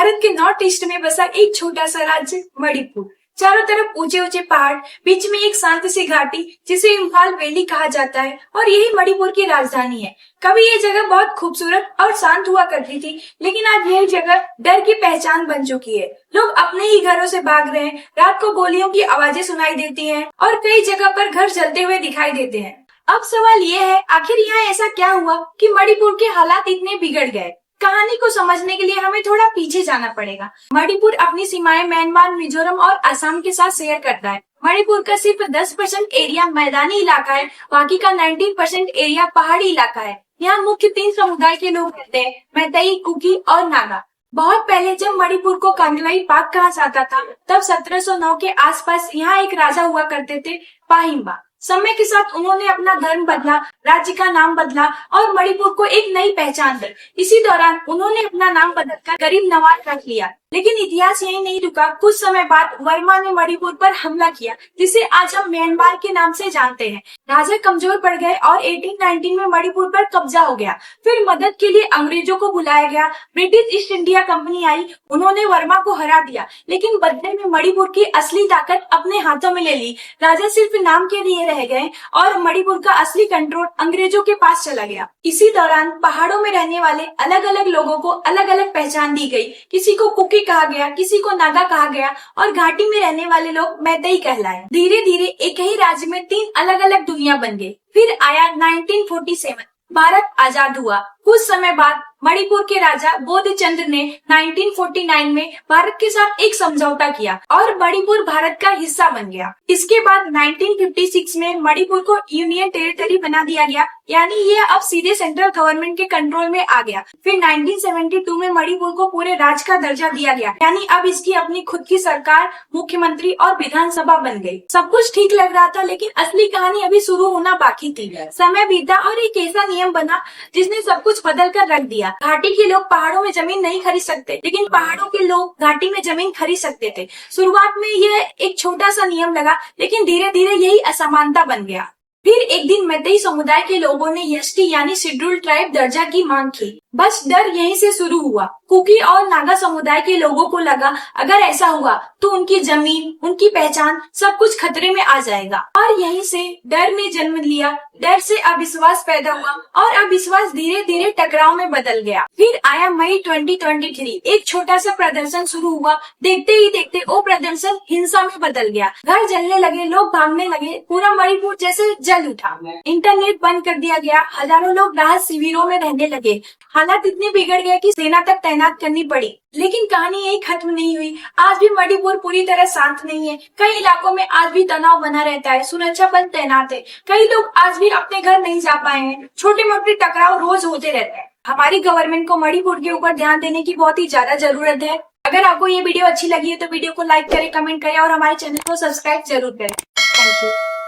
भारत के north east में बसा एक छोटा सा राज्य मणिपुर। चारों तरफ ऊंचे ऊंचे पहाड़, बीच में एक शांत सी घाटी जिसे इम्फाल वैली कहा जाता है और यही मणिपुर की राजधानी है। कभी ये जगह बहुत खूबसूरत और शांत हुआ करती थी, लेकिन आज यही जगह डर की पहचान बन चुकी है। लोग अपने ही घरों से भाग रहे हैं, रात को गोलियों की आवाजें सुनाई देती हैं और कई जगह पर घर जलते हुए दिखाई देते हैं। अब सवाल ये है, आखिर यहाँ ऐसा क्या हुआ कि मणिपुर के हालात इतने बिगड़ गए? कहानी को समझने के लिए हमें थोड़ा पीछे जाना पड़ेगा। मणिपुर अपनी सीमाएं म्यांमार, मिजोरम और असम के साथ शेयर करता है। मणिपुर का सिर्फ 10% एरिया मैदानी इलाका है, बाकी का 19% एरिया पहाड़ी इलाका है। यहाँ मुख्य 3 समुदाय के लोग रहते हैं, मैतेई, कुकी और नागा। बहुत पहले जब मणिपुर को कांगलाई पाक कहा जाता था, तब 1709 के आसपास यहाँ एक राजा हुआ करते थे, पाहिम्बा। समय के साथ उन्होंने अपना धर्म बदला, राज्य का नाम बदला और मणिपुर को एक नई पहचान दी। इसी दौरान उन्होंने अपना नाम बदलकर गरीब नवाज रख लिया। लेकिन इतिहास यही नहीं रुका। कुछ समय बाद वर्मा ने मणिपुर पर हमला किया, जिसे आज हम म्यांमार के नाम से जानते हैं। राजा कमजोर पड़ गए और 1819 में मणिपुर पर कब्जा हो गया। फिर मदद के लिए अंग्रेजों को बुलाया गया। ब्रिटिश ईस्ट इंडिया कंपनी आई, उन्होंने वर्मा को हरा दिया, लेकिन बदले में मणिपुर की असली ताकत अपने हाथों में ले ली। राजा सिर्फ नाम के लिए रह गए और मणिपुर का असली कंट्रोल अंग्रेजों के पास चला गया। इसी दौरान पहाड़ों में रहने वाले अलग अलग लोगों को अलग अलग पहचान दी गई। किसी को कुकी कहा गया, किसी को नागा कहा गया और घाटी में रहने वाले लोग मैतेई कहलाए। धीरे धीरे एक ही राज्य में 3 अलग अलग दुनिया बन गई। फिर आया 1947, भारत आजाद हुआ। कुछ समय बाद मणिपुर के राजा बोधचंद्र ने 1949 में भारत के साथ एक समझौता किया और मणिपुर भारत का हिस्सा बन गया। इसके बाद 1956 में मणिपुर को यूनियन टेरिटरी बना दिया गया, यानी ये अब सीधे सेंट्रल गवर्नमेंट के कंट्रोल में आ गया। फिर 1972 में मणिपुर को पूरे राज्य का दर्जा दिया गया, यानी अब इसकी अपनी खुद की सरकार, मुख्यमंत्री और विधानसभा बन गई। सब कुछ ठीक लग रहा था, लेकिन असली कहानी अभी शुरू होना बाकी थी। समय बीता और एक ऐसा नियम बना जिसने सब कुछ बदल कर रख दिया। घाटी के लोग पहाड़ों में जमीन नहीं खरीद सकते, लेकिन पहाड़ों के लोग घाटी में जमीन खरीद सकते थे। शुरुआत में यह एक छोटा सा नियम लगा, लेकिन धीरे धीरे यही असमानता बन गया। फिर एक दिन मैतेई समुदाय के लोगों ने एसटी यानी शेड्यूल ट्राइब दर्जा की मांग की। बस डर यहीं से शुरू हुआ। कुकी और नागा समुदाय के लोगों को लगा, अगर ऐसा हुआ तो उनकी जमीन, उनकी पहचान, सब कुछ खतरे में आ जाएगा। और यहीं से डर ने जन्म लिया। डर से अविश्वास पैदा हुआ और अविश्वास धीरे धीरे टकराव में बदल गया। फिर आया मई 2023, एक छोटा सा प्रदर्शन शुरू हुआ। देखते ही देखते वो प्रदर्शन हिंसा में बदल गया। घर जलने लगे, लोग भागने लगे, पूरा मणिपुर जैसे जल उठा। इंटरनेट बंद कर दिया गया, हजारों लोग राहत शिविरों में रहने लगे। हालात इतने बिगड़ गए कि सेना तक तैनात करनी पड़ी। लेकिन कहानी यही खत्म नहीं हुई। आज भी मणिपुर पूरी तरह शांत नहीं है। कई इलाकों में आज भी तनाव बना रहता है, सुरक्षा बल तैनात है। कई लोग आज भी अपने घर नहीं जा पाए हैं। छोटे मोटे टकराव रोज होते रहते हैं। हमारी गवर्नमेंट को मणिपुर के ऊपर ध्यान देने की बहुत ही ज्यादा जरूरत है। अगर आपको ये वीडियो अच्छी लगी है तो वीडियो को लाइक करें, कमेंट करें और हमारे चैनल को सब्सक्राइब जरूर करें। Thank you.